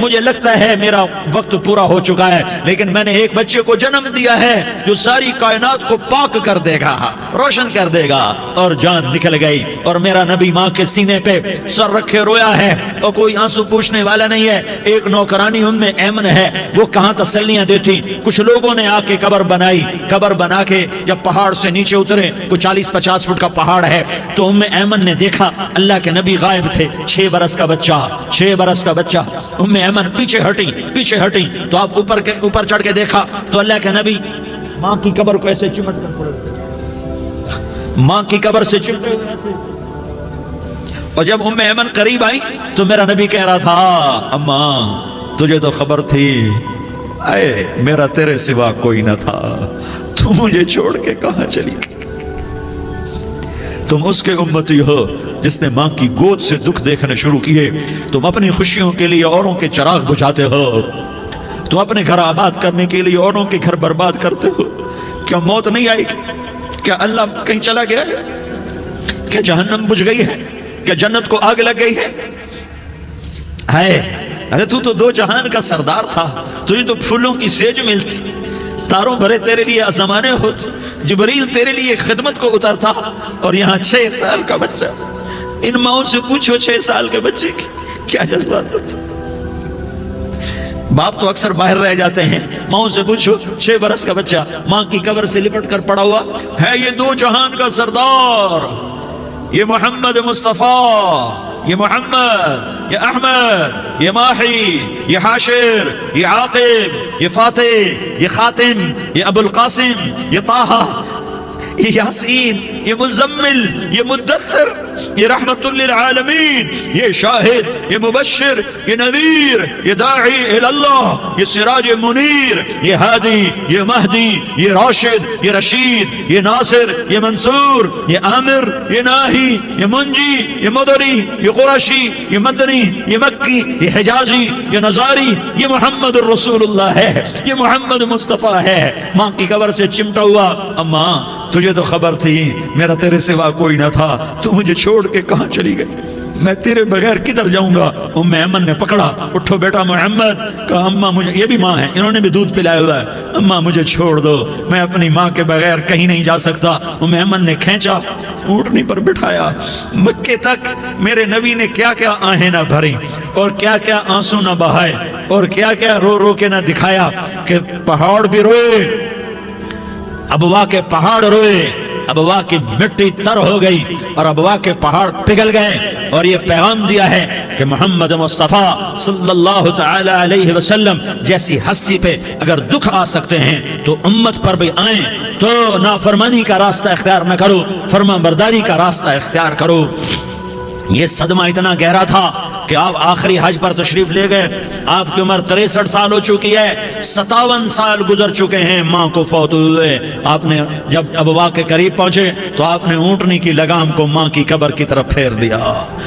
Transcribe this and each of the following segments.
مجھے لگتا ہے میرا وقت پورا ہو چکا ہے، لیکن میں نے ایک بچے کو جنم دیا ہے جو ساری کائنات کو پاک کر دے گا، روشن کر دے گا۔ اور جان نکل گئی، اور میرا نبی ماں کے سینے پہ سر رکھے رویا ہے، اور کوئی آنسو پوچھنے والا نہیں ہے۔ ایک نوکرانی ایمن ہے، وہ کہاں تسلیاں دیتی۔ کچھ لوگوں نے آ کے قبر بنائی، قبر بنا کے جب پہاڑ سے نیچے اترے، کوئی 40-50 فٹ کا پہاڑ ہے، تو ایمن نے دیکھا اللہ کے نبی غائب تھے، 6 برس کا بچہ، 6 برس کا بچہ۔ ایمن پیچھے ہٹی تو آپ اوپر چڑھ کے دیکھا تو اللہ کے نبی ماں کی قبر کو ایسے چمٹ کر پڑے، ماں کی قبر سے چمٹے ہوئے ایسے۔ اور جب ایمن قریب آئی تو میرا نبی کہہ رہا تھا، اماں تجھے تو خبر تھی، اے میرا تیرے سوا کوئی نہ تھا، تو مجھے چھوڑ کے کہاں چلی گئی؟ تم اس کے امتی ہو جس نے ماں کی گود سے دکھ دیکھنے شروع کیے۔ تم اپنی خوشیوں کے لیے اوروں کے چراغ بجھاتے ہو، تم اپنے گھر آباد کرنے کے لیے اوروں کے گھر برباد کرتے ہو۔ کیا موت نہیں آئے گی؟ کیا اللہ کہیں چلا گیا ہے؟ کیا جہنم بجھ گئی ہے؟ کیا جنت کو آگ لگ گئی ہے؟ ارے تو 2 جہان کا سردار تھا، تجھے تو پھولوں کی سیج ملتی، تاروں بھرے تیرے لیے زمانے ہوتے، جبریل تیرے لیے خدمت کو اترتا، اور یہاں 6 سال کا بچہ۔ ان ماؤں سے پوچھو 6 سال کے بچے کی کیا جذبات ہوتے۔ باپ تو اکثر باہر رہ جاتے ہیں، ماؤں سے پوچھو 6 برس کا بچہ ماں کی قبر سے لپٹ کر پڑا ہوا ہے۔ یہ 2 جہان کا سردار، یہ محمد مصطفیٰ، یہ محمد، یہ احمد، یہ ماہی، یہ حاشر، یہ عاقب، یہ فاتح، یہ خاتم، یہ ابو القاسم، یہ طٰہٰ، یہ یاسین، یہ مزمل، یہ مدثر، یہ رحمت للعالمین، یہ شاہد، یہ مبشر، یہ نذیر، یہ داعی اللہ، یہ سراج منیر، یہ ہادی، یہ مہدی، یہ راشد، یہ رشید، یہ ناصر، یہ منصور، یہ عامر، یہ ناہی، یہ منجی، یہ مدری، یہ قرشی، یہ مدنی، یہ مکی، یہ حجازی، یہ نظاری، یہ محمد الرسول اللہ ہے، یہ محمد مصطفیٰ ہے۔ ماں کی قبر سے چمٹا ہوا، اماں تجھے تو خبر تھی میرا تیرے سوا کوئی نہ تھا، تو مجھے چھوڑ کے کہاں چلی گئی؟ میں تیرے بغیر کدھر جاؤں گا؟ ایمن نے پکڑا، اٹھو بیٹا محمد، کہا اماں مجھے، یہ بھی ماں ہے، انہوں نے بھی دودھ پلایا ہوا ہے، اماں مجھے چھوڑ دو، میں اپنی ماں کے بغیر کہیں نہیں جا سکتا۔ ایمن نے کھینچا، اونٹنی پر بٹھایا، مکے تک میرے نبی نے کیا کیا آہیں نہ بھری، اور کیا کیا آنسو نہ بہائے، اور کیا کیا رو رو کے نہ دکھایا کہ پہاڑ بھی روئے، ابوا کے پہاڑ روئے، ابوا کی مٹی تر ہو گئی، اور ابوا کے پہاڑ پگھل گئے، اور یہ پیغام دیا ہے کہ محمد مصطفیٰ صلی اللہ تعالی علیہ وسلم جیسی ہستی پہ اگر دکھ آ سکتے ہیں تو امت پر بھی آئیں، تو نافرمانی کا راستہ اختیار نہ کرو، فرما برداری کا راستہ اختیار کرو۔ یہ صدمہ اتنا گہرا تھا کہ آپ آخری حج پر تشریف لے گئے، آپ کی عمر 63 سال ہو چکی ہے، 57 سال گزر چکے ہیں ماں کو فوت ہوئے۔ آپ نے جب ابوا کے قریب پہنچے تو آپ نے اونٹنی کی لگام کو ماں کی قبر کی طرف پھیر دیا۔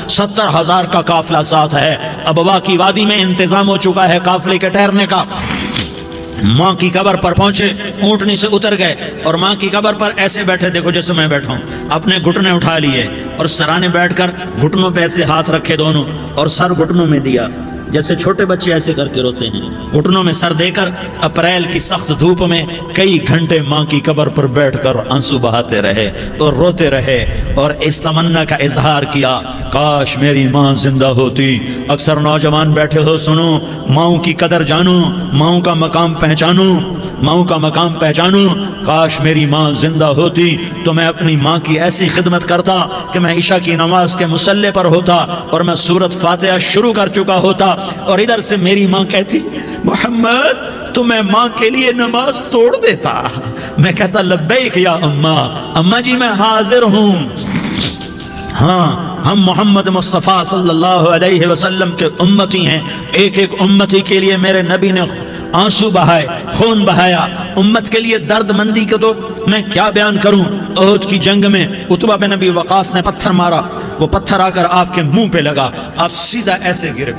70,000 کا قافلہ ساتھ ہے، ابوا کی وادی میں انتظام ہو چکا ہے قافلے کے ٹھہرنے کا۔ ماں کی قبر پر پہنچے، اونٹنی سے اتر گئے، اور ماں کی قبر پر ایسے بیٹھے، دیکھو جیسے میں بیٹھا ہوں، اپنے گھٹنے اٹھا لیے، اور سرانے بیٹھ کر گھٹنوں پہ ایسے ہاتھ رکھے دونوں، اور سر گھٹنوں میں دیا، جیسے چھوٹے بچے ایسے کر کے روتے ہیں، گھٹنوں میں سر دے کر اپریل کی سخت دھوپ میں کئی گھنٹے ماں کی قبر پر بیٹھ کر آنسو بہاتے رہے اور روتے رہے، اور اس تمنا کا اظہار کیا، کاش میری ماں زندہ ہوتی۔ اکثر نوجوان بیٹھے ہو، سنو، ماؤں کی قدر جانو، ماؤں کا مقام پہچانو، ماؤں کا مقام پہچانو۔ کاش میری ماں زندہ ہوتی تو میں اپنی ماں کی ایسی خدمت کرتا کہ میں عشاء کی نماز کے مصلی پر ہوتا اور میں سورۃ فاتحہ شروع کر چکا ہوتا، اور ادھر سے میری ماں کہتی محمد تو میں ماں کے لیے نماز توڑ دیتا، میں کہتا لبیک یا اماں، اماں جی میں حاضر ہوں۔ ہاں، ہم محمد مصطفیٰ صلی اللہ علیہ وسلم کے امتی ہیں، ایک ایک امتی کے لیے میرے نبی نے آنسو بہائے، خون بہایا، امت کے لیے درد مندی کو تو میں کیا بیان کروں۔ احد کی جنگ میں عتبہ بن ابی وقاص نے پتھر مارا، وہ پتھر آ کر آپ کے منہ پہ لگا، آپ سیدھا ایسے گرے،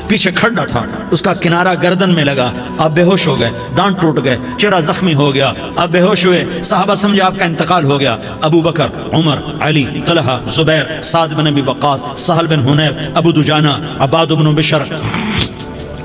پیچھے کھڑا تھا، اس کا کنارہ گردن میں لگا، آپ بے ہوش ہو گئے، دانت ٹوٹ گئے، چہرہ زخمی ہو گیا، آپ بے ہوش ہوئے، صحابہ سمجھے آپ کا انتقال ہو گیا۔ ابو بکر، عمر، علی، طلحہ، زبیر، سعد بن ابی وقاص، سہل بن حنیف، ابو دجانہ، عباد بن بشر،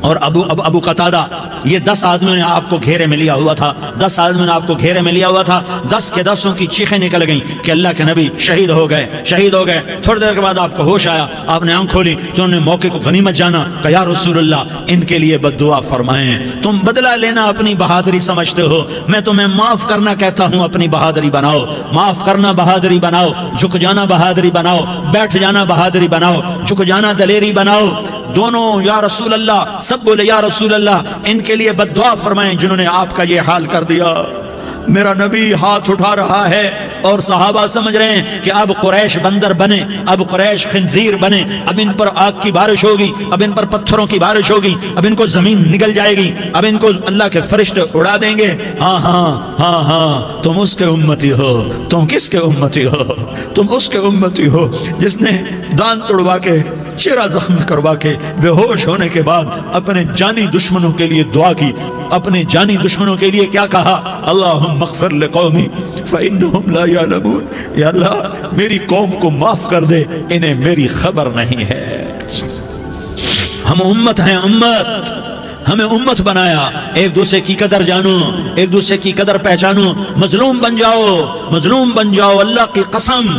اور ابو قتادہ، یہ 10 آدمیوں نے آپ کو گھیرے میں لیا ہوا تھا، 10 آدمیوں نے آپ کو گھیرے میں لیا ہوا تھا، 10 کے 10 کی چیخیں نکل گئیں کہ اللہ کے نبی شہید ہو گئے، شہید ہو گئے۔ تھوڑی دیر کے بعد آپ کو ہوش آیا، آپ نے آنکھ کھولی تو انہوں نے موقع کو غنیمت جانا کہ یا رسول اللہ ان کے لیے بد دعا فرمائیں، تم بدلہ لینا اپنی بہادری سمجھتے ہو، میں تمہیں معاف کرنا کہتا ہوں اپنی بہادری بناؤ، معاف کرنا بہادری بناؤ، جھک جانا بہادری بناؤ، بیٹھ جانا بہادری بناؤ، جھک جانا دلیری بناؤ۔ دونوں یا رسول اللہ، سب بولے یا رسول اللہ ان کے لیے بد دعا فرمائیں جنہوں نے آپ کا یہ حال کر دیا۔ میرا نبی ہاتھ اٹھا رہا ہے اور صحابہ سمجھ رہے ہیں کہ اب قریش بندر بنے، اب قریش خنزیر بنے، اب ان پر آگ کی بارش ہوگی، اب ان پر پتھروں کی بارش ہوگی، اب ان کو زمین نگل جائے گی، اب ان کو اللہ کے فرشتے اڑا دیں گے۔ ہاں ہاں ہاں ہاں، تم اس کے امتی ہو۔ تم کس کے امتی ہو؟ تم اس کے امتی ہو جس نے دان توڑوا کے، چہرہ زخمی کروا کے، بے ہوش ہونے کے بعد اپنے جانی دشمنوں کے لیے دعا کی، اپنے جانی دشمنوں کے لیے کیا کہا؟ اللہم اغفر لقومی فإنہم لا یعلمون، یا اللہ میری قوم کو معاف کر دے، انہیں میری خبر نہیں ہے۔ ہم امت ہیں، امت، ہمیں امت بنایا، ایک دوسرے کی قدر جانو، ایک دوسرے کی قدر پہچانو، مظلوم بن جاؤ، مظلوم بن جاؤ۔ اللہ کی قسم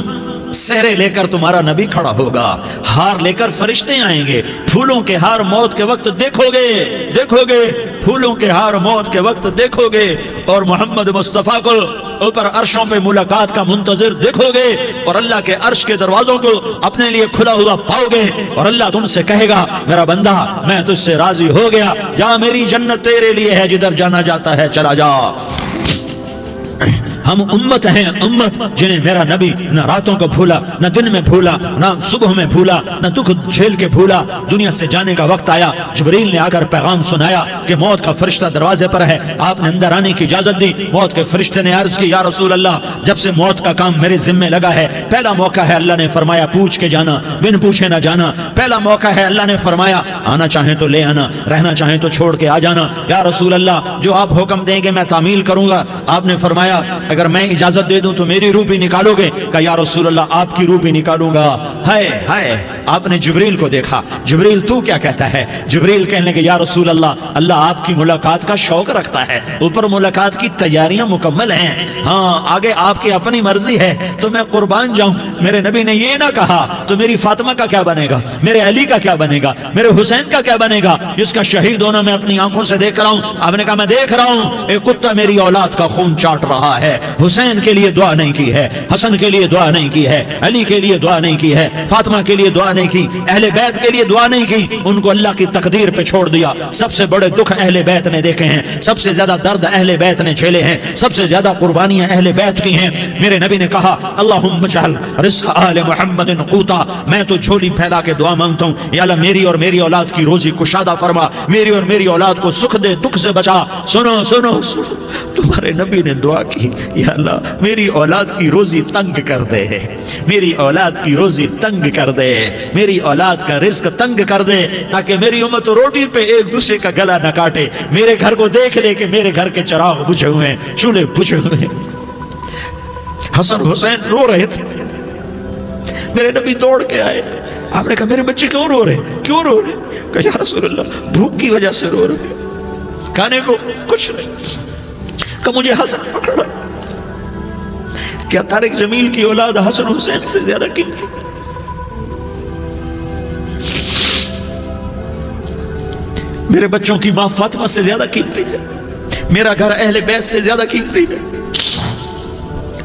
سہرے لے کر تمہارا نبی کھڑا ہوگا، ہار لے کر فرشتے آئیں گے، پھولوں کے ہار موت کے وقت دیکھو گے، دیکھو گے پھولوں کے ہار موت کے وقت دیکھو گے، اور محمد مصطفیٰ کو اوپر عرشوں پہ ملاقات کا منتظر دیکھو گے، اور اللہ کے عرش کے دروازوں کو اپنے لیے کھلا ہوا پاؤ گے، اور اللہ تم سے کہے گا میرا بندہ میں تجھ سے راضی ہو گیا، جا میری جنت تیرے لیے ہے، جدھر جانا جاتا ہے چلا جا۔ ہم امت ہیں، امت جنہیں میرا نبی نہ راتوں کو بھولا، نہ دن میں بھولا، نہ صبح میں بھولا، نہ دکھ جھیل کے بھولا۔ دنیا سے جانے کا وقت آیا، جبریل نے آ کر پیغام سنایا کہ موت کا فرشتہ دروازے پر ہے، آپ نے اندر آنے کی اجازت دی۔ موت کے فرشتے نے عرض کی یا رسول اللہ جب سے موت کا کام میرے ذمہ لگا ہے، پہلا موقع ہے اللہ نے فرمایا پوچھ کے جانا، بن پوچھے نہ جانا، پہلا موقع ہے اللہ نے فرمایا آنا چاہیں تو لے آنا، رہنا چاہیں تو چھوڑ کے آ جانا۔ یا رسول اللہ جو آپ حکم دیں گے میں تعمیل کروں گا۔ آپ نے فرمایا اگر میں اجازت دے دوں تو میری روح بھی نکالو گے؟ کہ یا رسول اللہ آپ کی روح بھی نکالوں گا۔ ہائے ہائے، آپ نے جبریل کو دیکھا، جبریل تو کیا کہتا ہے؟ جبریل کہنے لگے یا رسول اللہ آپ کی ملاقات کا شوق رکھتا ہے، اوپر ملاقات کی تیاریاں مکمل ہیں، ہاں آگے آپ کی اپنی مرضی ہے تو میں قربان جاؤں۔ میرے نبی نے یہ نہ کہا تو میری فاطمہ کا کیا بنے گا، میرے علی کا کیا بنے گا، میرے حسین کا کیا بنے گا جس کا شہید ہونا میں اپنی آنکھوں سے دیکھ رہا ہوں۔ آپ نے کہا میں دیکھ رہا ہوں ایک کتا میری اولاد کا خون چاٹ رہا ہے۔ حسین کے لیے دعا نہیں کی ہے، حسن کے لیے دعا نہیں کی ہے، علی کے لیے دعا نہیں کی ہے، فاطمہ کے لیے دعا نہیں کی، اہل بیت کے لیے دعا نہیں کی، ان کو اللہ کی تقدیر پہ چھوڑ دیا۔ سب سے بڑے دکھ اہل بیت نے دیکھے ہیں، سب سے زیادہ درد اہل بیت نے جھیلے ہیں، سب سے زیادہ قربانیاں اہل بیت کی ہیں۔ میرے نبی نے کہا اللہم اجعل رزق آل محمد قوتا، میں تو جھولی پھیلا کے دعا مانگتا ہوں یا اللہ میری اور میری اولاد کی روزی کشادہ فرما، میری اور میری اولاد کو سکھ دے، دکھ سے بچا۔ سنو سنو تمہارے نبی نے دعا کی یا اللہ میری اولاد کی روزی تنگ کر دے، میری اولاد کی روزی تنگ کر دے، میری اولاد کا رزق تنگ کر دے تاکہ میری امت روٹی پہ ایک دوسرے کا گلا نہ کاٹے، میرے گھر کو دیکھ لے کہ میرے گھر کے چراغ بجھے ہوئے ہیں، چولہے بجھے ہوئے ہیں۔ حسن حسین رو رہے تھے، میرے نبی دوڑ کے آئے، آپ نے کہا میرے بچے کیوں رو رہے ہیں، کیوں رو رہے ہیں؟ کہ یا رسول اللہ بھوک کی وجہ سے رو رہے ہیں، کھانے کو کچھ نہیں۔ کہ مجھے حسن پکڑا، کیا طارق جمیل کی اولاد حسن حسین سے زیادہ قیمتی؟ میرے بچوں کی ماں فاطمہ سے زیادہ قیمتی ہے، میرا گھر اہل بیت سے زیادہ قیمتی ہے۔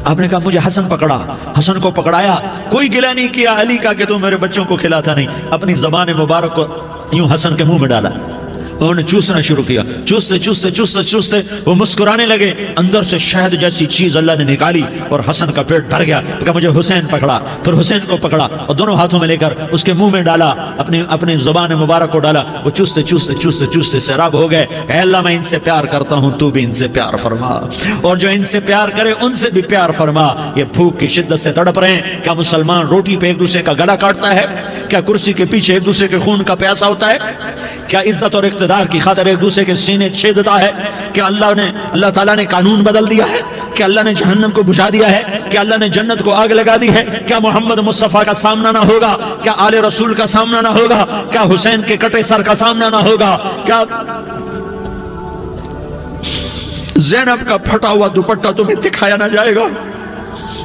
آپ نے کہا مجھے حسن پکڑا، حسن کو پکڑایا، کوئی گلہ نہیں کیا علی کا کہ تم میرے بچوں کو کھلاتا نہیں، اپنی زبان مبارک کو یوں حسن کے منہ میں ڈالا، انہوں نے چوسنا شروع کیا، چوستے چوستے چوستے چوستے وہ مسکرانے لگے، اندر سے شہد جیسی چیز اللہ نے نکالی اور حسن کا پیٹ بھر گیا۔ کہا مجھے حسین پکڑا، پھر حسین کو پکڑا اور دونوں ہاتھوں میں لے کر اس کے منہ میں ڈالا، اپنی زبان مبارک کو ڈالا، وہ چوستے چوستے چوستے چوستے سیراب ہو گئے۔ اے اللہ میں ان سے پیار کرتا ہوں، تو بھی ان سے پیار فرما، اور جو ان سے پیار کرے ان سے بھی پیار فرما۔ یہ بھوک کی شدت سے تڑپ رہے ہیں، کیا مسلمان روٹی پہ ایک دوسرے کا گلا کاٹتا ہے؟ کیا کرسی کے پیچھے ایک دوسرے کے خون کا پیاسا ہوتا ہے؟ کیا عزت اور اقتدار کی خاطر ایک دوسرے کے سینے چھیدتا ہے؟ کیا اللہ تعالیٰ نے قانون بدل دیا ہے؟ کیا اللہ نے جہنم کو بجھا دیا ہے؟ کیا اللہ نے جنت کو آگ لگا دی ہے؟ کیا محمد مصطفیٰ کا سامنا نہ ہوگا؟ کیا آل رسول کا سامنا نہ ہوگا؟ کیا حسین کے کٹے سر کا سامنا نہ ہوگا؟ کیا زینب کا پھٹا ہوا دوپٹہ تمہیں دکھایا نہ جائے گا؟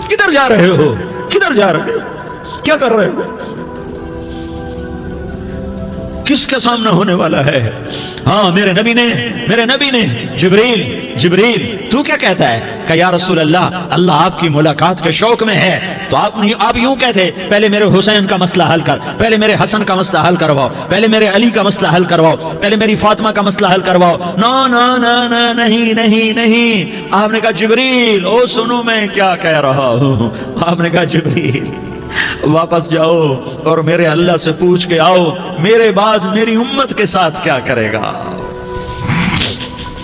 کدھر جا رہے ہو؟ کدھر جا رہے ہو؟ کیا کر رہے ہو؟ کس کے سامنے ہونے والا ہے؟ ہاں میرے نبی نے جبریل تو کیا کہتا ہے کہ یا رسول اللہ آپ کی ملاقات کے شوق میں ہے، تو آپ یوں کہتے پہلے میرے حسین کا مسئلہ حل کر، پہلے میرے حسن کا مسئلہ حل کرواؤ، پہلے میرے علی کا مسئلہ حل کرواؤ، پہلے میری فاطمہ کا مسئلہ حل کرواؤ۔ نہیں، آپ نے کہا جبریل او سنو میں کیا کہہ رہا ہوں۔ آپ نے کہا جبریل واپس جاؤ اور میرے اللہ سے پوچھ کے آؤ میرے بعد میری امت کے ساتھ کیا کرے گا،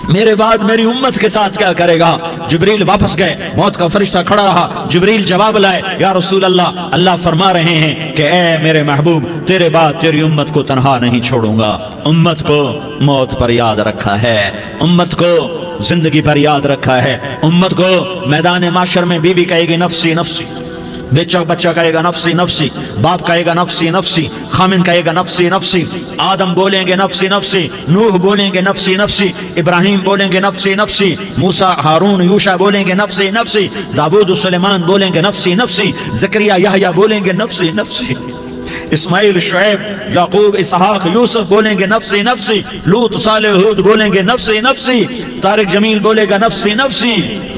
میرے بعد میری امت کے ساتھ کیا کرے گا۔ جبریل واپس گئے، موت کا فرشتہ کھڑا رہا، جبریل جواب لائے، یا رسول اللہ فرما رہے ہیں کہ اے میرے محبوب تیرے بعد تیری امت کو تنہا نہیں چھوڑوں گا، امت کو موت پر یاد رکھا ہے، امت کو زندگی پر یاد رکھا ہے، امت کو میدان معاشر میں بیوی کہے گی نفسی نفسی، بچہ کہے گا نفسی نفسی، باپ کہے گا نفسی نفسی، خامن کہے گا نفسی نفسی، آدم بولیں گے نفسی نفسی، نوح بولیں گے نفسی نفسی، ابراہیم بولیں گے نفسی نفسی، موسیٰ ہارون یوشع بولیں گے نفسی نفسی، داؤد سلیمان بولیں گے نفسی نفسی، زکریا یحییٰ بولیں گے نفسی نفسی، اسماعیل شعیب یعقوب اسحاق یوسف بولیں گے نفسی نفسی، لوط صالح ہود بولیں گے نفسی نفسی، طارق جمیل بولے گا نفسی نفسی،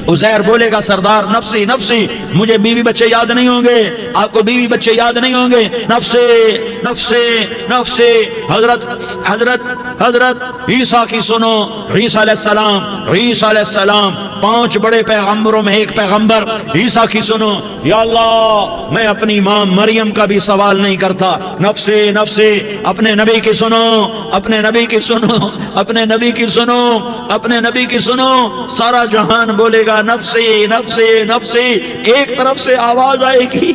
عزیر بولے گا سردار نفسی نفسی، مجھے بیوی بچے یاد نہیں ہوں گے، آپ کو بیوی بچے یاد نہیں ہوں گے، نفسی نفسی نفسی۔ حضرت عیسیٰ کی سنو، عیسیٰ علیہ السلام 5 بڑے پیغمبروں میں ایک پیغمبر، عیسیٰ کی سنو، یا اللہ میں اپنی ماں مریم کا بھی سوال نہیں کرتا، نفسی نفسی۔ اپنے نبی کی سنو، اپنے نبی کی سنو، اپنے نبی کی سنو، اپنے نبی کی سنو، سارا جہان بولے گا نفسی نفسی نفسی۔ ایک طرف سے آواز آئے گی،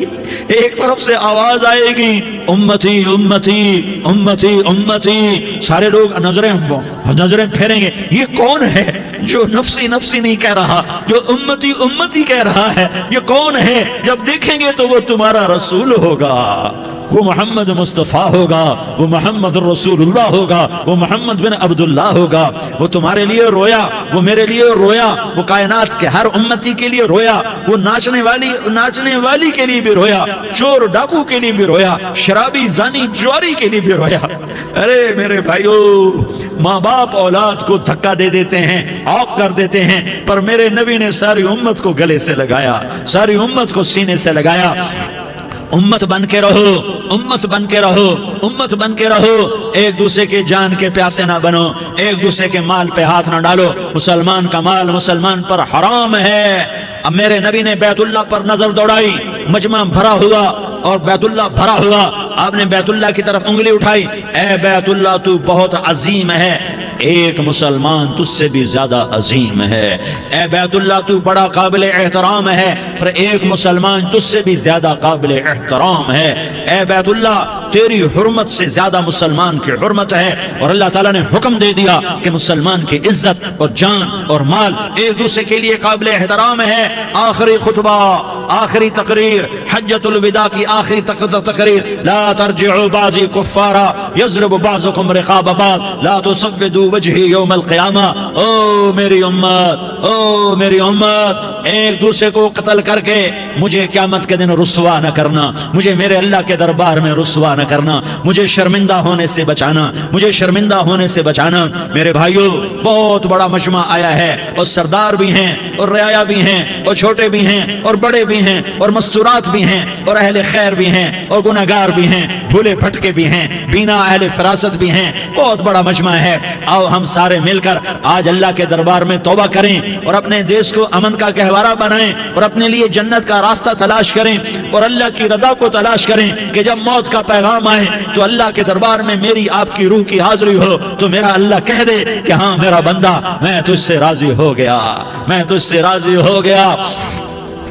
ایک طرف سے آواز آئے گی، امتی امتی امتی امتی۔ سارے لوگ نظریں پھیریں گے، یہ کون ہے جو نفسی نفسی نہیں کہہ رہا، جو امتی امتی کہہ رہا ہے؟ یہ کون ہے؟ جب دیکھیں گے تو وہ تمہارا رسول ہوگا، وہ محمد مصطفیٰ ہوگا، وہ محمد رسول اللہ ہوگا، وہ محمد بن عبداللہ ہوگا۔ وہ تمہارے لیے رویا، وہ میرے لیے رویا، وہ کائنات کے ہر امتی کے لیے رویا، وہ ناچنے والی کے لیے بھی رویا، چور ڈاکو کے لیے بھی رویا، شرابی زانی جواری کے لیے بھی رویا۔ ارے میرے بھائیو، ماں باپ اولاد کو دھکا دے دیتے ہیں، عوق کر دیتے ہیں، پر میرے نبی نے ساری امت کو گلے سے لگایا، ساری امت کو سینے سے لگایا۔ امت بن کے رہو، امت بن کے رہو، امت بن کے رہو، ایک دوسرے کے جان کے پیاسے نہ بنو، ایک دوسرے کے مال پہ ہاتھ نہ ڈالو، مسلمان کا مال مسلمان پر حرام ہے۔ اب میرے نبی نے بیت اللہ پر نظر دوڑائی، مجمع بھرا ہوا اور بیت اللہ بھرا ہوا، آپ نے بیت اللہ کی طرف انگلی اٹھائی، اے بیت اللہ تو بہت عظیم ہے، ایک مسلمان تجھ سے بھی زیادہ عظیم ہے، اے بیت اللہ تو بڑا قابل احترام ہے، پر ایک مسلمان تجھ سے بھی زیادہ قابل احترام ہے، اے بیت اللہ تیری حرمت سے زیادہ مسلمان کی حرمت ہے۔ اور اللہ تعالیٰ نے حکم دے دیا کہ مسلمان کی عزت اور جان اور مال ایک دوسرے کے لیے قابل احترام ہے۔ آخری خطبہ، آخری تقریر، حجۃ الوداع کی آخری تقریر، لا ترجعوا بعضی کفارا یضرب بعضکم رقاب بعض لا تصفدوا وجہی یوم القیامہ۔ او میری امت، او میری امت، ایک دوسرے کو قتل کر کے مجھے قیامت کے دن رسوا نہ کرنا، مجھے میرے اللہ کے دربار میں رسوا نہ کرنا، مجھے شرمندہ ہونے سے بچانا، مجھے شرمندہ ہونے سے بچانا۔ میرے بھائیو، بہت بڑا مجمع آیا ہے، اور سردار بھی ہیں اور رعایا بھی ہیں اور چھوٹے بھی ہیں اور بڑے بھی ہیں اور مستورات بھی ہیں اور اہل خیر بھی ہیں اور گناہگار بھی ہیں، بھولے پھٹکے بھی ہیں، بینا اہل فراست بھی ہیں، بہت بڑا مجمع ہے۔ آؤ ہم سارے مل کر آج اللہ کے دربار میں توبہ کریں اور اپنے دیش کو امن کا گہوارہ بنائیں اور اپنے لیے جنت کا راستہ تلاش کریں اور اللہ کی رضا کو تلاش کریں کہ جب موت کا پیغام آئے تو اللہ کے دربار میں میری آپ کی روح کی حاضری ہو تو میرا اللہ کہہ دے کہ ہاں میرا بندہ، میں تجھ سے راضی ہو گیا، میں تجھ سے راضی ہو گیا۔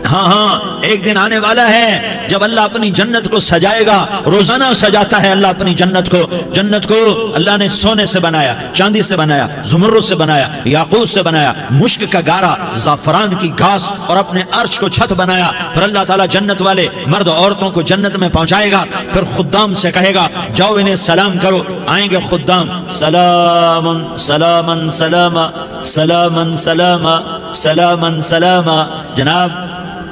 ہاں ہاں ایک دن آنے والا ہے جب اللہ اپنی جنت کو سجائے گا. روزانہ سجاتا ہے اللہ اپنی جنت کو. جنت کو اللہ نے سونے سے بنایا, چاندی سے بنایا, زمرد سے بنایا, یاقوت سے بنایا, مشک کا گارا, زعفران کی گھاس اور اپنے عرش کو چھت بنایا. پھر اللہ تعالیٰ جنت والے مرد عورتوں کو جنت میں پہنچائے گا. پھر خدام سے کہے گا جاؤ انہیں سلام کرو. آئیں گے خدام, سلام سلام سلام سلام سلام سلام سلام. جناب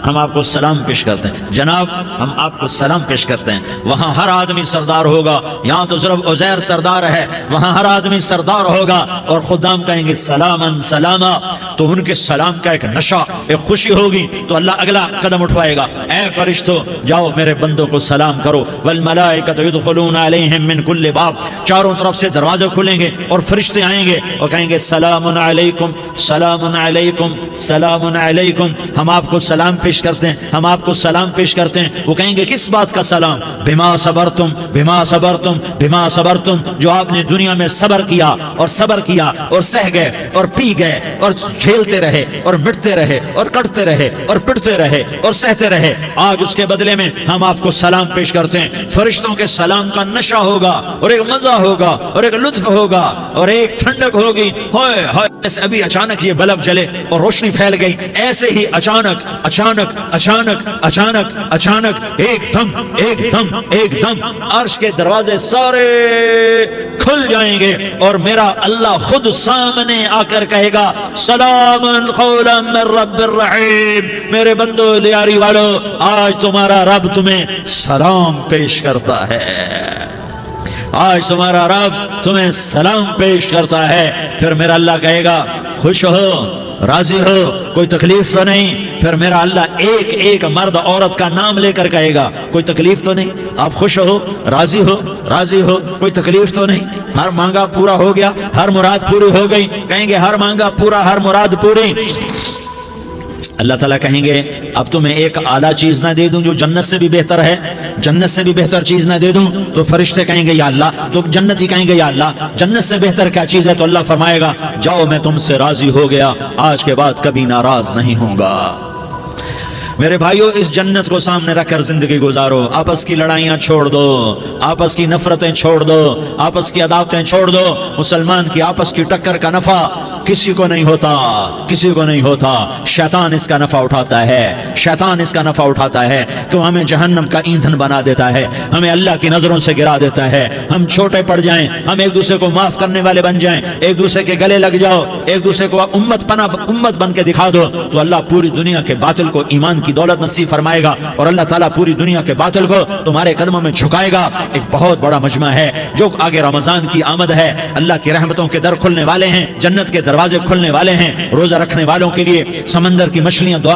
ہم آپ کو سلام پیش کرتے ہیں, جناب ہم آپ کو سلام پیش کرتے ہیں. وہاں ہر آدمی سردار ہوگا. یہاں تو صرف عزیر سردار ہے, وہاں ہر آدمی سردار ہوگا. اور خدام کہیں گے سلام سلاما. تو ان کے سلام کا ایک نشہ, ایک خوشی ہوگی. تو اللہ اگلا قدم اٹھوائے گا, اے فرشتو جاؤ میرے بندوں کو سلام کرو. والملائکۃ یدخلون علیہم من کل باب. چاروں طرف سے دروازے کھلیں گے اور فرشتے آئیں گے اور کہیں گے سلام علیکم سلام علیکم سلام علیکم. ہم آپ کو سلام پیش کرتے ہیں, ہم آپ کو سلام پیش کرتے ہیں. وہ کہیں گے کس بات کا سلام؟ بما صبرتم بما صبرتم بما صبرتم. جو آپ نے دنیا میں صبر کیا اور صبر کیا اور سہ گئے اور پی گئے اور کھیلتے رہے اور مٹتے رہے اور کٹتے رہے اور پٹتے رہے اور سہتے رہے, آج اس کے بدلے میں ہم آپ کو سلام پیش کرتے ہیں. فرشتوں کے سلام کا نشہ ہوگا اور ایک مزہ ہوگا اور ایک لطف ہوگا اور ایک ٹھنڈک ہوگی. ہوئے ہوئے ایسے ابھی اچانک یہ بلب جلے اور روشنی پھیل گئی, ایسے ہی اچانک اچانک اچانک اچانک اچانک ایک دم ایک دم ایک دم عرش کے دروازے سارے کھل جائیں گے اور میرا اللہ خود سامنے آ کر کہے گا سلام قولا من رب الرحیم. میرے بندو دیاری والو, آج تمہارا رب تمہیں سلام پیش کرتا ہے. آج تمہارا رب تمہیں سلام پیش کرتا ہے. پھر میرا اللہ کہے گا خوش ہو, راضی ہو, کوئی تکلیف تو نہیں. پھر میرا اللہ ایک ایک مرد عورت کا نام لے کر کہے گا کوئی تکلیف تو نہیں, آپ خوش ہو, راضی ہو, راضی ہو, کوئی تکلیف تو نہیں, ہر مانگا پورا ہو گیا, ہر مراد پوری ہو گئی. کہیں گے ہر مانگا پورا, ہر مراد پوری. اللہ تعالیٰ کہیں گے اب تمہیں ایک اعلیٰ چیز نہ دے دوں جو جنت سے بھی بہتر ہے, جنت سے بھی بہتر چیز نہ دے دوں؟ تو فرشتے کہیں گے یا اللہ, تو جنتی کہیں گے یا اللہ جنت سے بہتر کیا چیز ہے؟ تو اللہ فرمائے گا جاؤ میں تم سے راضی ہو گیا, آج کے بعد کبھی ناراض نہیں ہوں گا. میرے بھائیو, اس جنت کو سامنے رکھ کر زندگی گزارو. آپس کی لڑائیاں چھوڑ دو, آپس کی نفرتیں چھوڑ دو, آپس کی عداوتیں چھوڑ دو. مسلمان کی آپس کی ٹکر کا نفع کسی کو نہیں ہوتا, کسی کو نہیں ہوتا. شیطان اس کا نفع اٹھاتا ہے, شیطان اس کا نفع اٹھاتا ہے کہ وہ ہمیں جہنم کا ایندھن بنا دیتا ہے, ہمیں اللہ کی نظروں سے گرا دیتا ہے. ہم چھوٹے پڑ جائیں, ہم ایک دوسرے کو معاف کرنے والے بن جائیں, ایک دوسرے کے گلے لگ جاؤ, ایک دوسرے کو امت بن کے دکھا دو, تو اللہ پوری دنیا کے باطل کو ایمان کی دولت نصیب فرمائے گا اور اللہ تعالیٰ پوری دنیا کے باطل کو تمہارے قدموں میں جھکائے گا. ایک بہت بڑا مجمع ہے جو آگے رمضان کی آمد ہے. اللہ کی رحمتوں کے در کھلنے والے ہیں, جنت کے دروازے کھلنے والے ہیں. روزہ رکھنے والوں کے لیے سمندر کی مچھلیاں دعا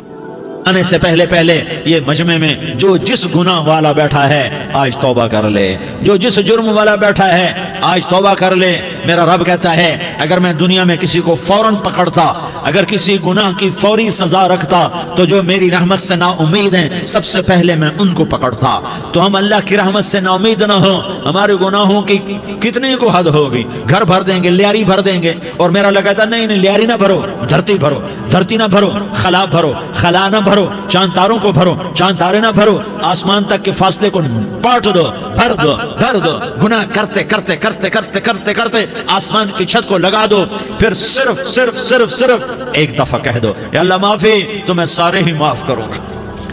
آنے سے پہلے یہ مجمع میں جو جس گناہ والا بیٹھا ہے آج توبہ کر لے, جو جس جرم والا بیٹھا ہے آج توبہ کر لے. میرا رب کہتا ہے اگر میں دنیا میں کسی کو فوراً پکڑتا, اگر کسی گناہ کی فوری سزا رکھتا, تو جو میری رحمت سے نا امید ہیں سب سے پہلے میں ان کو پکڑتا. تو ہم اللہ کی رحمت سے نا امید نہ ہو, ہمارے گناہوں کی کتنے کو حد ہوگی, گھر بھر دیں گے, لیاری بھر دیں گے. اور میرا اللہ کہتا نہیں نہیں, لیاری نہ بھرو, دھرتی بھرو, دھرتی نہ بھرو, خلا بھرو, خلا نہ بھرو, چاند تاروں کو بھرو, چاند تارے نہ بھرو, آسمان تک کے فاصلے کو بانٹ دو, بھر دو, بھر دو. گناہ کرتے کرتے کرتے کرتے کرتے کرتے آسمان کی چھت کو لگا دو. پھر صرف صرف صرف صرف ایک دفعہ کہہ دو یا اللہ معافی, تو میں سارے ہی معاف کروں گا.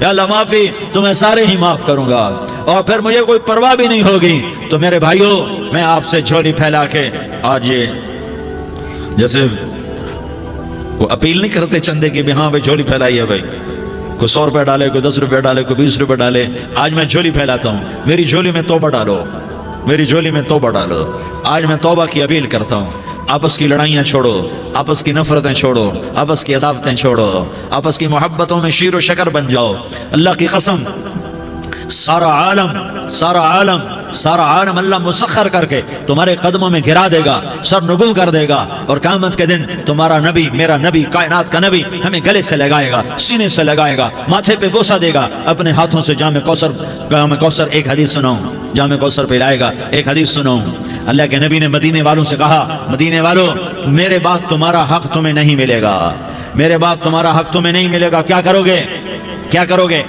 یا اللہ معافی, تو میں سارے ہی معاف کروں گا. اور پھر مجھے کوئی پرواہ بھی نہیں ہوگی. تو میرے بھائیوں, میں آپ سے جھولی پھیلا کے آج یہ جیسے وہ اپیل نہیں کرتے چندے کی بھی ہاں بھائی جھولی پھیلائی ہے, بھائی کوئی 100 روپے ڈالے, کوئی 10 روپے ڈالے, کوئی 20 روپے ڈالے. آج میں جھولی پھیلاتا ہوں, میری جھولی میں توبہ ڈالو, میری جھولی میں توبہ ڈالو. آج میں توبہ کی اپیل کرتا ہوں. آپس کی لڑائیاں چھوڑو, آپس کی نفرتیں چھوڑو, آپس کی عداوتیں چھوڑو, آپس کی محبتوں میں شیر و شکر بن جاؤ. اللہ کی قسم سارا عالم اللہ مسخر کر کے تمہارے قدموں میں گرا دے گا, سر نگو کر دے گا. اور قیامت کے دن تمہارا نبی, میرا نبی, کائنات کا نبی ہمیں گلے سے لگائے گا, سینے سے لگائے گا, ماتھے پہ بوسہ دے گا, اپنے ہاتھوں سے جام کوثر. ایک حدیث سناؤں, جام کوثر پہ لائے گا. ایک حدیث سناؤں, اللہ کے نبی نے مدینے والوں سے کہا, مدینے والوں میرے بعد تمہارا حق تمہیں نہیں ملے گا, میرے بعد تمہارا حق تمہیں نہیں ملے گا. کیا کرو گے؟ کیا کرو گے؟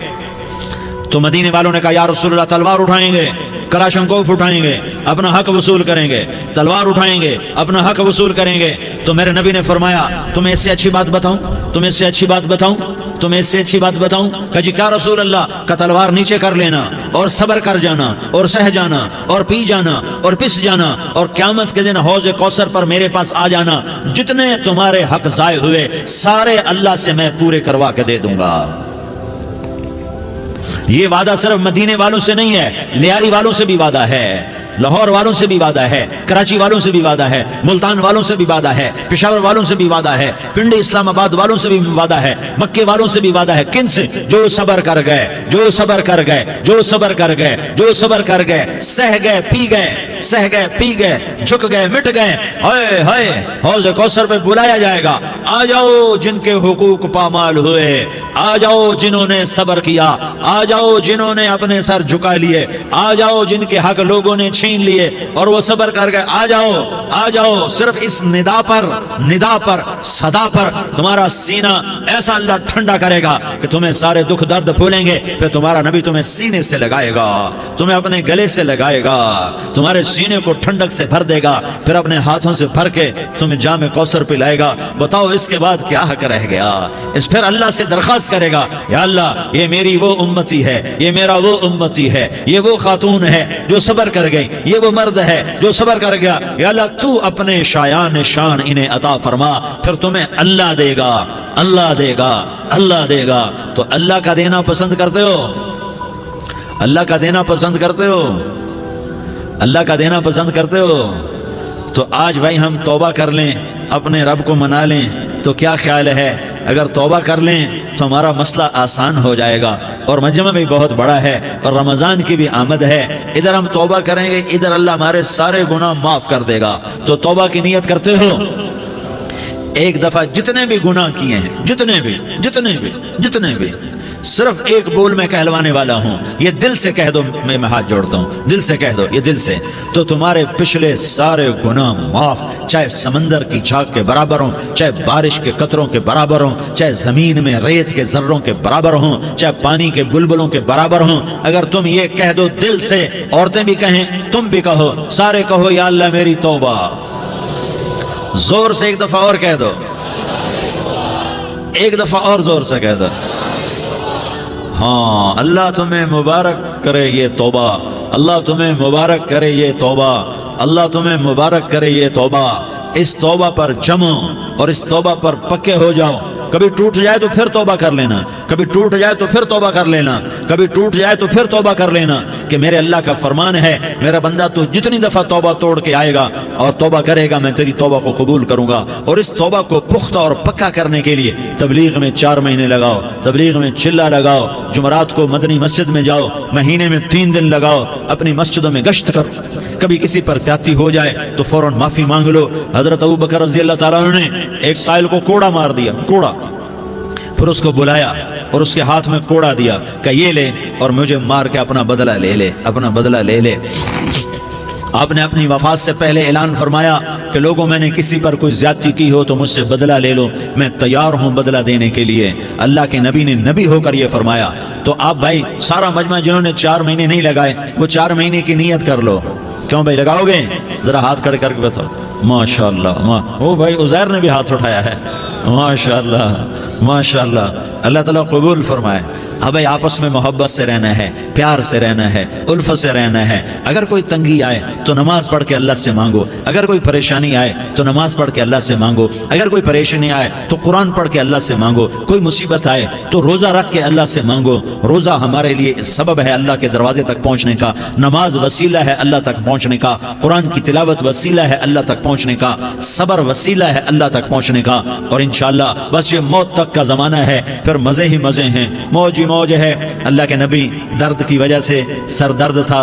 تو مدینے والوں نے کہا یا رسول اللہ تلوار اٹھائیں گے، کلاشنکوف اٹھائیں گے، اپنا حق وصول کریں گے، تلوار اٹھائیں گے، اپنا حق وصول کریں گے۔ تو میرے نبی نے فرمایا تمہیں اس سے اچھی بات بتاؤں، تمہیں اس سے اچھی بات بتاؤں، تمہیں اس سے اچھی بات بتاؤں؟ کہا جی کیا رسول اللہ؟ کا تلوار نیچے کر لینا اور صبر کر جانا اور سہ جانا اور پی جانا اور پس جانا اور قیامت کے دن حوض کوثر پر میرے پاس آ جانا، جتنے تمہارے حق ضائع ہوئے سارے اللہ سے میں پورے کروا کے دے دوں گا۔ یہ وعدہ صرف مدینے والوں سے نہیں ہے، لیاری والوں سے بھی وعدہ ہے، لاہور والوں سے بھی وعدہ ہے، کراچی والوں سے بھی وعدہ ہے، ملتان والوں سے بھی وعدہ ہے، پشاور والوں سے بھی وعدہ ہے، پنڈی اسلام آباد والوں سے بھی وعدہ ہے، مکے والوں سے بھی وعدہ ہے۔ کن سے؟ جو صبر کر گئے، جو صبر کر گئے، جو صبر کر گئے، جو صبر کر گئے، سہ گئے پی گئے، سہ گئے پی گئے، جھک گئے مٹ گئے، ہائے ہائے حوض کوثر پہ بلایا جائے گا، آ جاؤ جن کے حقوق پامال ہوئے، آ جاؤ جنہوں نے صبر کیا، آ جاؤ جنہوں نے اپنے سر جھکا لیے، آ جاؤ جن کے حق لوگوں نے چھین لیے اور وہ صبر کر گئے، آ جاؤ آ جاؤ۔ صرف اس ندا پر صدا پر تمہارا سینہ ایسا اللہ ٹھنڈا کرے گا کہ تمہیں سارے دکھ درد بھولیں گے، پھر تمہارا نبی تمہیں سینے سے لگائے گا، تمہیں اپنے گلے سے لگائے گا، تمہارے سینے کو ٹھنڈک سے بھر دے گا، پھر اپنے ہاتھوں سے بھر کے تمہیں جام کوثر پلائے گا۔ بتاؤ اس کے بعد کیا حق رہ گیا؟ اس پھر اللہ سے درخواست کرے گا یا اللہ یہ میری وہ امتی ہے، یہ میرا وہ امتی ہے، یہ وہ خاتون ہے جو صبر کر گئی، یہ وہ مرد ہے جو صبر کر گیا، یا اللہ تو اپنے شایان شان انہیں عطا فرما، پھر تمہیں اللہ دے گا، اللہ دے گا، اللہ دے گا۔ تو اللہ کا دینا پسند کرتے ہو؟ اللہ کا دینا پسند کرتے ہو؟ اللہ کا دینا پسند کرتے ہو؟ تو آج بھائی ہم توبہ کر لیں، اپنے رب کو منا لیں، تو کیا خیال ہے اگر توبہ کر لیں تو ہمارا مسئلہ آسان ہو جائے گا، اور مجمع بھی بہت بڑا ہے اور رمضان کی بھی آمد ہے، ادھر ہم توبہ کریں گے، ادھر اللہ ہمارے سارے گناہ معاف کر دے گا۔ تو توبہ کی نیت کرتے ہو؟ ایک دفعہ جتنے بھی گناہ کیے ہیں، جتنے بھی صرف ایک بول میں کہلوانے والا ہوں، یہ دل سے کہہ دو، میں ہاتھ جوڑتا ہوں، دل سے کہہ دو، یہ دل سے، تو تمہارے پچھلے سارے گناہ معاف، چاہے سمندر کی جھاگ کے برابر ہوں، چاہے بارش کے قطروں کے برابر ہوں، چاہے زمین میں ریت کے ذروں کے برابر ہوں، چاہے پانی کے بلبلوں کے برابر ہوں۔ اگر تم یہ کہہ دو دل سے، عورتیں بھی کہیں، تم بھی کہو، سارے کہو یا اللہ میری توبہ، زور سے ایک دفعہ اور کہہ دو، ایک دفعہ اور زور سے کہہ دو۔ ہاں اللہ تمہیں مبارک کرے یہ توبہ، اللہ تمہیں مبارک کرے یہ توبہ، اللہ تمہیں مبارک کرے یہ توبہ۔ اس توبہ پر جمو اور اس توبہ پر پکے ہو جاؤ۔ کبھی ٹوٹ جائے تو پھر توبہ کر لینا، کبھی ٹوٹ جائے تو پھر توبہ کر لینا، کبھی ٹوٹ جائے تو پھر توبہ کر لینا، کہ میرے اللہ کا فرمان ہے میرا بندہ تو جتنی دفعہ توبہ توڑ کے آئے گا اور توبہ کرے گا میں تیری توبہ کو قبول کروں گا۔ اور اس توبہ کو پختہ اور پکا کرنے کے لیے تبلیغ میں 4 مہینے لگاؤ، تبلیغ میں چلہ لگاؤ، جمعرات کو مدنی مسجد میں جاؤ، مہینے میں 3 دن لگاؤ، اپنی مسجدوں میں گشت کرو، کبھی کسی پر زیادتی ہو جائے تو فوراً معافی مانگ لو۔ حضرت ابوبکر رضی اللہ تعالیٰ عنہ نے ایک سائل کو کوڑا مار دیا، کوڑا، پھر اس کو بلایا اور اس کے ہاتھ میں کوڑا دیا کہ یہ لے اور مجھے مار کے اپنا بدلہ لے لے، اپنا بدلہ لے لے۔ آپ نے اپنی وفات سے پہلے اعلان فرمایا کہ لوگوں میں نے کسی پر کوئی زیادتی کی ہو تو مجھ سے بدلہ لے لو، میں تیار ہوں بدلہ دینے کے لیے۔ اللہ کے نبی نے نبی ہو کر یہ فرمایا۔ تو آپ بھائی سارا مجمع جنہوں نے 4 مہینے نہیں لگائے وہ 4 مہینے کی نیت کر لو۔ کیوں بھائی لگاؤ گے؟ ذرا ہاتھ کھڑے کر کے بتاؤ۔ ماشاءاللہ، وہ بھائی عزیر نے بھی ہاتھ اٹھایا ہے، ماشاءاللہ ماشاءاللہ، اللہ تعالیٰ قبول فرمائے۔ اب آپس میں محبت سے رہنا ہے، پیار سے رہنا ہے، الفت سے رہنا ہے۔ اگر کوئی تنگی آئے تو نماز پڑھ کے اللہ سے مانگو، اگر کوئی پریشانی آئے تو نماز پڑھ کے اللہ سے مانگو، اگر کوئی پریشانی آئے تو قرآن پڑھ کے اللہ سے مانگو، کوئی مصیبت آئے تو روزہ رکھ کے اللہ سے مانگو۔ روزہ ہمارے لیے سبب ہے اللہ کے دروازے تک پہنچنے کا، نماز وسیلہ ہے اللہ تک پہنچنے کا، قرآن کی تلاوت وسیلہ ہے اللہ تک پہنچنے کا، صبر وسیلہ ہے اللہ تک پہنچنے کا۔ اور انشاءاللہ بس یہ موت تک کا زمانہ ہے، پھر مزے ہی مزے ہیں، موج ہی موج ہے۔ اللہ کے نبی درد کی وجہ سے سر درد تھا،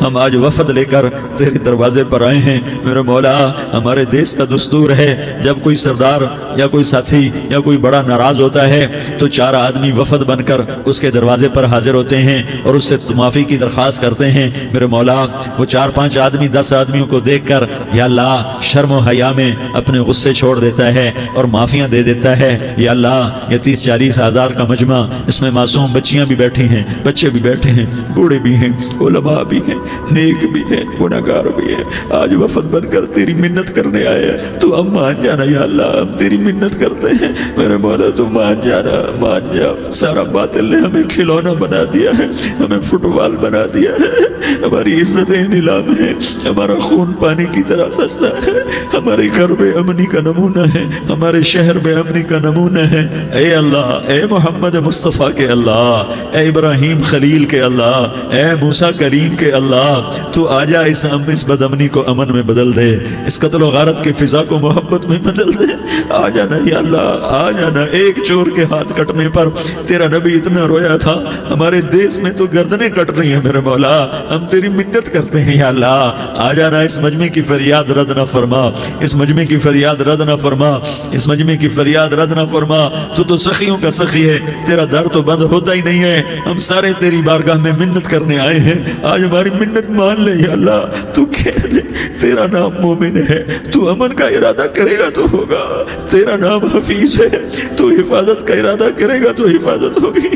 ہم آج وفد لے کر تیرے دروازے پر آئے ہیں میرے مولا۔ ہمارے دیس کا دستور ہے جب کوئی سردار یا کوئی ساتھی یا کوئی بڑا ناراض ہوتا ہے تو 4 آدمی وفد بن کر اس کے دروازے پر حاضر ہوتے ہیں اور اس سے معافی کی درخواست کرتے ہیں میرے مولا۔ وہ 4-5 آدمی 10 آدمیوں کو دیکھ کر یا اللہ شرم و حیا میں اپنے غصے چھوڑ دیتا ہے اور معافیاں دے دیتا ہے۔ یا اللہ یہ 30-40 ہزار کا مجمع، اس میں معصوم بچیاں بھی بیٹھی ہیں، بچے بھی بیٹھے ہیں، بوڑھے بھی ہیں، علماء بھی ہیں، نیک بھی ہیں، گناہگار بھی ہیں، آج وفد بن کر تیری منت کرنے آئے ہیں، تو ہم مان جانا یا اللہ، ہم تیری منت کرتے ہیں میرے مولا، تو مان جانا، مان جا۔ سارا باطل نے ہمیں کھلونا بنا دیا ہے، ہمیں فٹ بال بنا دیا ہے، ہماری عزتیں نیلام ہے، ہمارا خون پانی کی طرح سستا ہے، ہمارے گھر بے امنی کا نمونہ ہے، ہمارے شہر بے امنی کا نمونہ ہے۔ اے اللہ، اے محمد مصطفیٰ کے اللہ، اے ابراہیم خلیل کے اللہ، اے موسیٰ کریم کے اللہ، تو آجا اس بد امنی کو امن میں بدل دے، اس قتل و غارت کی فضا کو محبت میں بدل دے۔ آ جانا یا اللہ، آ جانا۔ ایک چور کے ہاتھ کٹنے پر تیرا نبی اتنا رویا تھا، ہمارے دیس میں تو گردنیں کٹ رہی ہیں میرے مولا، ہم تیری منت کرتے ہیں یا اللہ، آ جانا۔ اس مجمع کی فریاد رد نہ فرما، اس مجمع کی فریاد رد نہ فرما، اس مجمع کی فریاد رد نہ فرما۔ تو سخیوں کا سخی ہے، تیرا در تو بند ہوتا ہی نہیں ہے، ہم سارے تیری بارگاہ میں منت کرنے آئے ہیں، آج ہماری منت مان لے یا اللہ۔ تو کہہ دے تیرا نام مومن ہے، تو امن کا ارادہ کرے گا تو ہوگا، تیرا نام حفیظ ہے، تو حفاظت کا ارادہ کرے گا تو حفاظت ہوگی،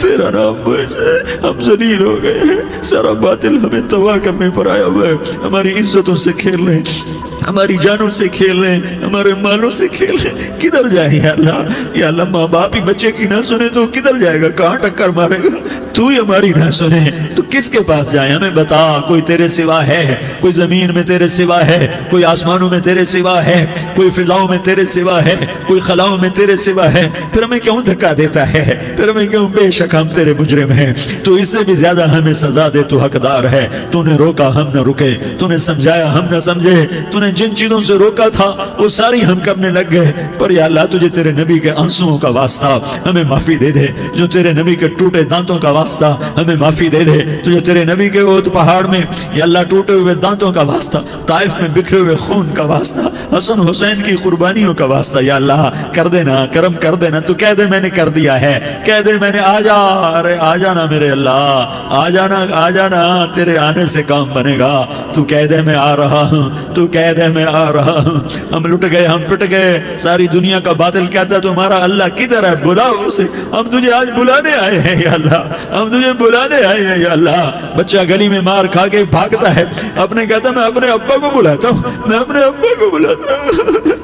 تیرا نام بوجھ ہے، ہم ذلیل ہو گئے ہیں، سارا باطل ہمیں تباہ کرنے پر آیا ہوا ہے، ہماری عزتوں سے کھیل رہے ہیں، ہماری جانوں سے کھیل رہے ہیں، ہمارے مالوں سے کھیل رہے ہیں، کدھر جائے یا اللہ؟ یا اللہ ماں باپ ہی بچے کی نہ سنے تو کدھر جائے گا، کہاں ٹکر مارے گا؟ تو ہی ہماری نہ سنے تو کس کے پاس جائے؟ ہمیں بتا، کوئی تیرے سوا ہے؟ کوئی زمین میں تیرے سوا ہے؟ کوئی آسمانوں میں تیرے سوا ہے؟ کوئی فضاؤں میں تیرے سوا ہے؟ کوئی خلاؤں میں تیرے سوا ہے؟ پھر ہمیں کیوں دھکا دیتا ہے؟ پھر ہمیں کیوں؟ بے شک ہم تیرے مجرم ہیں، تو اس سے بھی زیادہ ہمیں سزا دے، تو حقدار ہے۔ تو نے روکا ہم نہ رکے، تو نے سمجھایا ہم نہ سمجھے، تو نے جن چیزوں سے روکا تھا وہ ساری ہم کرنے لگ گئے، پر یا اللہ تجھے تیرے نبی کے آنسوؤں کا واسطہ ہمیں معافی دے دے، جو تیرے نبی کے ٹوٹے دانتوں کا واسطہ ہمیں معافی دے دے، تجھے تیرے نبی کے وہ پہاڑ میں یا اللہ ٹوٹے ہوئے دانتوں کا واسطہ، طائف میں بکھرے ہوئے خون کا واسطہ، حسن حسین کی قربانیوں کا واسطہ، یا اللہ کر دینا، کرم کر دینا۔ تو کہہ دے میں نے کر دیا ہے، کہہ دے میں نے، آ جا، ارے آ جانا میرے اللہ، آ جانا، آ جانا، تیرے آنے سے کام بنے گا۔ تو کہہ دے میں آ رہا ہوں، تو کہہ دے میں آ رہا ہوں۔ ہم لٹ گئے، ہم پٹ گئے، ساری دنیا کا باطل کہتا ہے تمہارا اللہ کدھر ہے، بلاؤ اسے، ہم تجھے آج بلانے آئے ہیں یا اللہ، ہم تجھے بلانے آئے ہیں یا اللہ۔ بچہ گلی میں مار کھا کے بھاگتا ہے، اپنے کہتا میں اپنے ابا کو بلاتا ہوں، میں اپنے ابا کو بلاتا ہوں،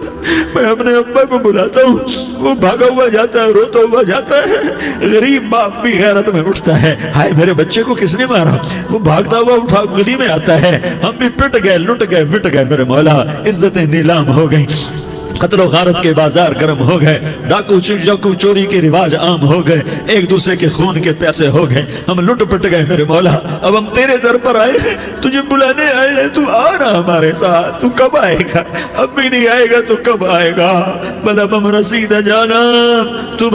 میں اپنے ابا کو بلاتا ہوں، وہ بھاگا ہوا جاتا ہے، روتا ہوا جاتا ہے۔ غریب باپ بھی غیرت میں اٹھتا ہے، ہائے میرے بچے کو کس نے مارا، وہ بھاگتا ہوا اٹھا گلی میں آتا ہے۔ ہم بھی پٹ گئے، لٹ گئے، مٹ گئے میرے مولا، عزتیں نیلام ہو گئیں، قتل و غارت کے بازار گرم ہو گئے، ڈاکو چوری کے رواج عام ہو گئے، ایک دوسرے کے خون کے پیسے ہو گئے، ہم لٹ پٹ گئے میرے مولا۔ اب ہم تیرے در پر آئے ہیں، تجھے بلانے آئے ہیں، تو آنا ہمارے ساتھ۔ تو کب آئے گا؟ اب بھی نہیں آئے گا تو کب آئے گا؟ بلب ہم رسید جانم، تو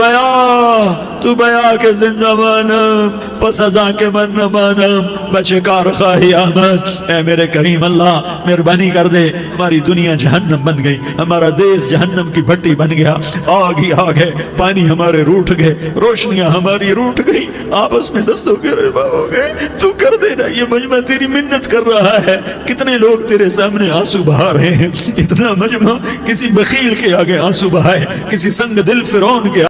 بیا کے زندہ مانم، پس ازاں کے من نہ مانم، بچے کار خواہی آمد۔ اے میرے کریم اللہ مہربانی کر دے، ہماری دنیا جہنم بن گئی، ہمارا دیس جہنم کی بھٹی بن گیا، آگ ہی آگ ہے، پانی ہمارے روٹ گئے، روشنیاں ہماری روٹ گئی، آپس میں دستوں کے ربا ہو گئے۔ تو کر دینا، یہ مجمع تیری منت کر رہا ہے، کتنے لوگ تیرے سامنے آنسو بہا رہے ہیں، اتنا مجمع کسی بخیل کے آگے آنسو بہائے، کسی سنگ دل فرعون کے